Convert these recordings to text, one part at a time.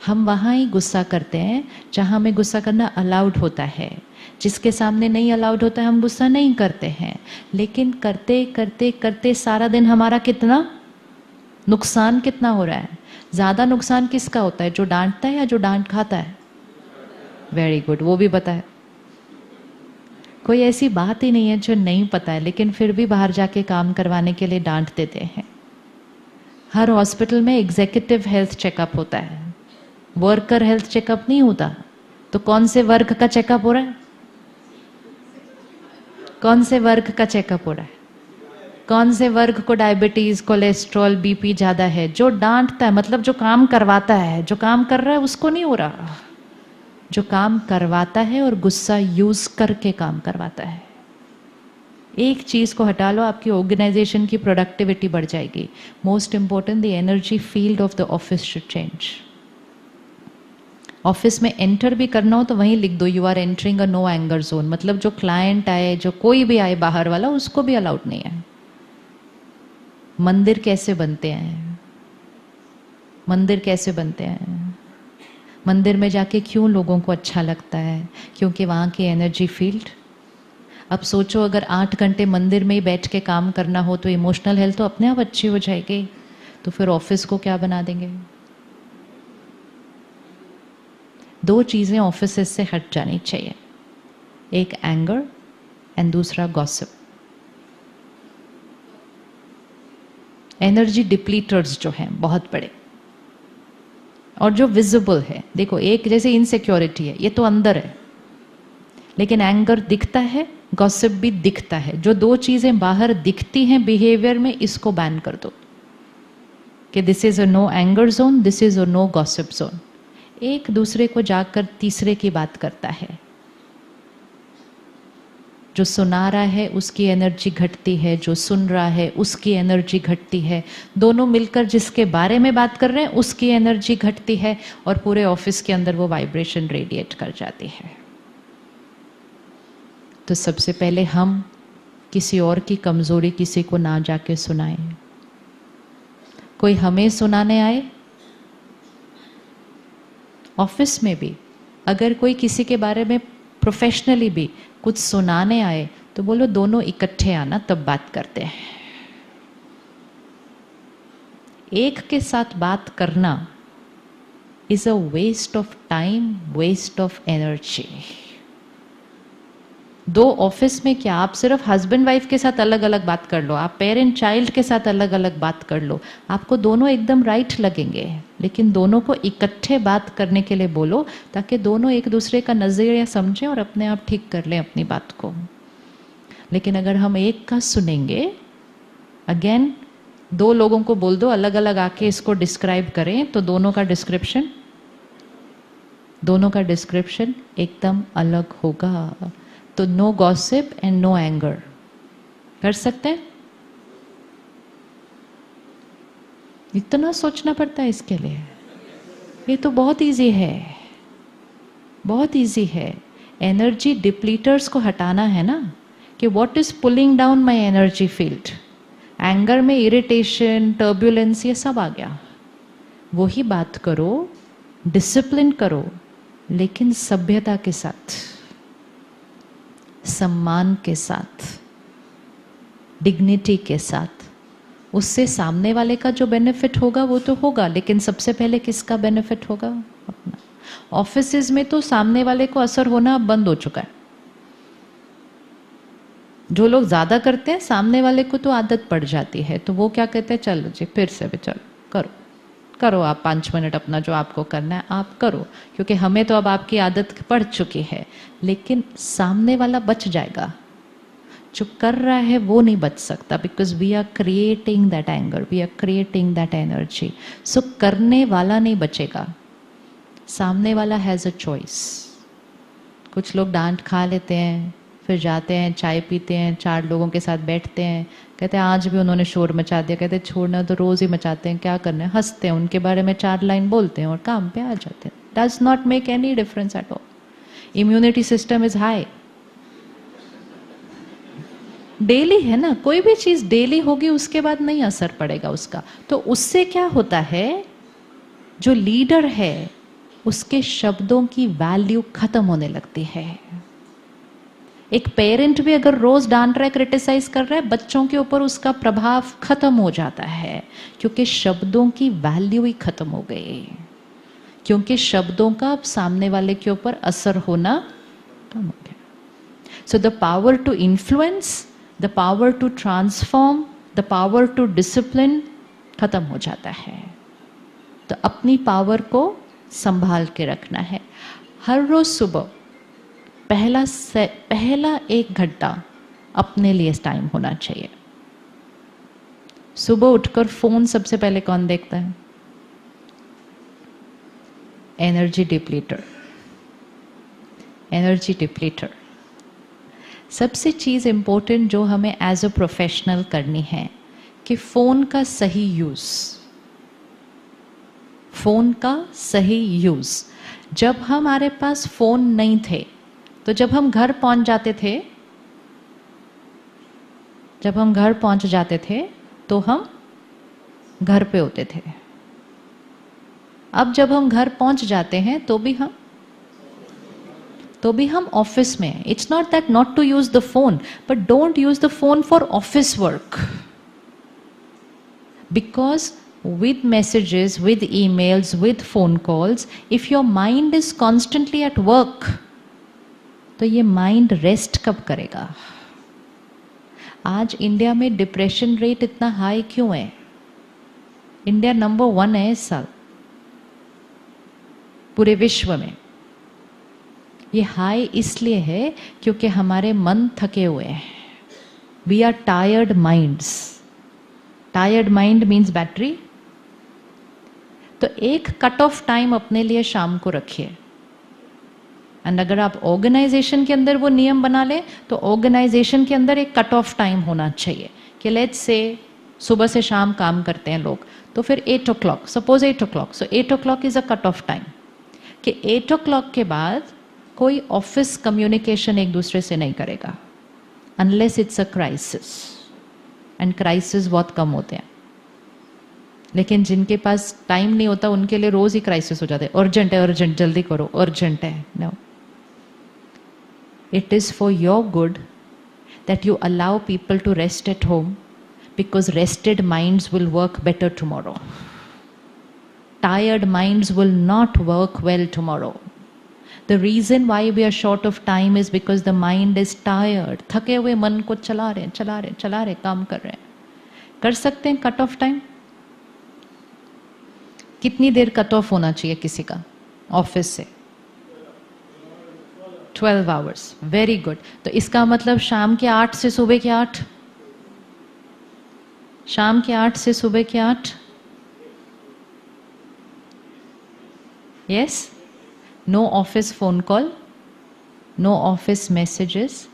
हम वहाँ ही गुस्सा करते हैं जहाँ हमें गुस्सा करना अलाउड होता है। जिसके सामने नहीं अलाउड होता है हम गुस्सा नहीं करते हैं। लेकिन करते करते करते सारा दिन हमारा कितना नुकसान कितना हो रहा है। ज़्यादा नुकसान किसका होता है, जो डांटता है या जो डांट खाता है? वेरी गुड, वो भी पता है। कोई ऐसी बात ही नहीं है जो नहीं पता है, लेकिन फिर भी बाहर जाके काम करवाने के लिए डांट देते हैं। हर हॉस्पिटल में एग्जीक्यूटिव हेल्थ चेकअप होता है, वर्कर हेल्थ चेकअप नहीं होता। तो कौन से वर्ग का चेकअप हो रहा है? कौन से वर्ग का चेकअप हो रहा है? कौन से वर्ग को डायबिटीज, कोलेस्ट्रॉल, बीपी ज्यादा है? जो डांटता है, मतलब जो काम करवाता है। जो काम कर रहा है उसको नहीं हो रहा, जो काम करवाता है और गुस्सा यूज करके काम करवाता है। एक चीज को हटा लो, आपकी ऑर्गेनाइजेशन की प्रोडक्टिविटी बढ़ जाएगी। Most important, the energy field of the office should change. Office में एंटर भी करना हो तो वहीं लिख दो, you are entering a no anger zone. मतलब जो क्लाइंट आए, जो कोई भी आए बाहर वाला, उसको भी अलाउड नहीं है। मंदिर कैसे बनते हैं? मंदिर कैसे बनते हैं? मंदिर में जाके क्यों लोगों को अच्छा लगता है? क्योंकि वहाँ की एनर्जी फील्ड। अब सोचो, अगर 8 घंटे मंदिर में ही बैठ के काम करना हो तो इमोशनल हेल्थ तो अपने आप अच्छी हो जाएगी। तो फिर ऑफिस को क्या बना देंगे? 2 चीज़ें ऑफिस से हट जानी चाहिए, एक एंगर एंड दूसरा गॉसिप। एनर्जी डिप्लीटर्स जो हैं बहुत बड़े, और जो विजिबल है, देखो एक जैसे इनसिक्योरिटी है, ये तो अंदर है, लेकिन एंगर दिखता है, गॉसिप भी दिखता है। जो 2 चीजें बाहर दिखती हैं बिहेवियर में, इसको बैन कर दो कि this is a no anger zone, this is a no gossip zone. एक दूसरे को जाकर तीसरे की बात करता है। जो सुना रहा है उसकी एनर्जी घटती है, जो सुन रहा है उसकी एनर्जी घटती है। दोनों मिलकर जिसके बारे में बात कर रहे हैं उसकी एनर्जी घटती है, और पूरे ऑफिस के अंदर वो वाइब्रेशन रेडिएट कर जाती है। तो सबसे पहले हम किसी और की कमजोरी किसी को ना जाके सुनाएं। कोई हमें सुनाने आए, ऑफिस में भी अगर कोई किसी के बारे में प्रोफेशनली भी कुछ सुनाने आए तो बोलो दोनों इकट्ठे आना, तब बात करते हैं। एक के साथ बात करना is a waste of time, waste of energy. 2 office में क्या, आप सिर्फ हस्बैंड वाइफ के साथ अलग अलग बात कर लो, आप पेरेंट चाइल्ड के साथ अलग अलग बात कर लो, आपको दोनों एकदम राइट लगेंगे। लेकिन दोनों को इकट्ठे बात करने के लिए बोलो, ताकि दोनों एक दूसरे का नजरिया समझें और अपने आप ठीक कर लें अपनी बात को। लेकिन अगर हम एक का सुनेंगे, अगेन 2 लोगों को बोल दो अलग अलग आके इसको डिस्क्राइब करें, तो दोनों का डिस्क्रिप्शन एकदम अलग होगा। तो no gossip and no anger कर सकते हैं? इतना सोचना पड़ता है इसके लिए? ये तो बहुत इजी है, बहुत इजी है। एनर्जी डिप्लीटर्स को हटाना है ना, कि what is pulling down my energy field. Anger में इरिटेशन, टर्बुलेंस, ये सब आ गया। वही बात करो, डिसिप्लिन करो, लेकिन सभ्यता के साथ, सम्मान के साथ, डिग्निटी के साथ। उससे सामने वाले का जो बेनिफिट होगा वो तो होगा, लेकिन सबसे पहले किसका बेनिफिट होगा? अपना। ऑफिसेज में तो सामने वाले को असर होना अब बंद हो चुका है। जो लोग ज्यादा करते हैं सामने वाले को तो आदत पड़ जाती है, तो वो क्या कहते हैं, चलो जी फिर से भी चलो करो करो आप 5 मिनट अपना जो आपको करना है आप करो, क्योंकि हमें तो अब आपकी आदत पड़ चुकी है। लेकिन सामने वाला बच जाएगा, जो कर रहा है वो नहीं बच सकता, because we are creating that anger, we are creating that energy. So करने वाला नहीं बचेगा, सामने वाला हैज़ अ चॉइस। कुछ लोग डांट खा लेते हैं, फिर जाते हैं, चाय पीते हैं, 4 लोगों के साथ बैठते हैं, कहते हैं आज भी उन्होंने शोर मचा दिया, कहते हैं छोड़ना तो रोज़ ही मचाते हैं, क्या करना है, हंसते हैं, उनके बारे में 4 लाइन बोलते हैं और काम पे आ जाते हैं। Does not make any difference at all. Immunity system is high. Daily है ना, कोई भी चीज़ डेली होगी उसके बाद नहीं असर पड़ेगा उसका। तो उससे क्या होता है, जो लीडर है उसके शब्दों की वैल्यू खत्म होने लगती है। एक पेरेंट भी अगर रोज डांट रहा है, क्रिटिसाइज कर रहा है, बच्चों के ऊपर उसका प्रभाव खत्म हो जाता है, क्योंकि शब्दों की वैल्यू ही खत्म हो गई, क्योंकि शब्दों का अब सामने वाले के ऊपर असर होना कम हो गया। So the power to influence, the power to transform, the power to discipline खत्म हो जाता है। तो अपनी पावर को संभाल के रखना है। हर रोज सुबह पहला 1 घंटा अपने लिए टाइम होना चाहिए। सुबह उठकर फोन सबसे पहले कौन देखता है? एनर्जी डिप्लीटर। एनर्जी डिप्लीटर। सबसे चीज इंपॉर्टेंट जो हमें एज अ प्रोफेशनल करनी है कि फोन का सही यूज, फोन का सही यूज। जब हमारे पास फोन नहीं थे, तो जब हम घर पहुंच जाते थे तो हम घर पे होते थे। अब जब हम घर पहुंच जाते हैं तो भी हम ऑफिस में। It's not that not to use the phone, but don't use the phone for office work, because with messages, with emails, with phone calls, if your mind is constantly at work, तो ये mind rest कब करेगा? आज India में depression rate इतना high क्यों है? India number 1 है इस साल पूरे विश्व में। ये हाई इसलिए है क्योंकि हमारे मन थके हुए हैं। We are tired minds. Tired mind means battery. तो एक कट ऑफ टाइम अपने लिए शाम को रखिए। एंड अगर आप ऑर्गेनाइजेशन के अंदर वो नियम बना ले, तो ऑर्गेनाइजेशन के अंदर एक कट ऑफ टाइम होना चाहिए कि लेट्स से सुबह से शाम काम करते हैं लोग, तो फिर 8 o'clock, suppose 8 o'clock, so 8 o'clock is a cut off time कि 8 o'clock के बाद कोई ऑफिस कम्युनिकेशन एक दूसरे से नहीं करेगा, unless it's a crisis. And crisis बहुत कम होते हैं, लेकिन जिनके पास टाइम नहीं होता उनके लिए रोज ही क्राइसिस हो जाते हैं। अर्जेंट है, अर्जेंट, जल्दी करो, अर्जेंट है। No, it is for your good that you allow people to rest at home, because rested minds will work better tomorrow. Tired minds will not work well tomorrow. The reason why we are short of time is because the mind is tired. थके हुए मन को चला रहे, काम कर रहे हैं। कर सकते हैं कट ऑफ टाइम? कितनी देर कट ऑफ होना चाहिए किसी का ऑफिस से? 12 आवर्स। Very good. तो इसका मतलब शाम के 8 से सुबह के 8, शाम के 8 से सुबह के 8। Yes, no office phone call, no office messages,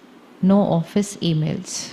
no office emails.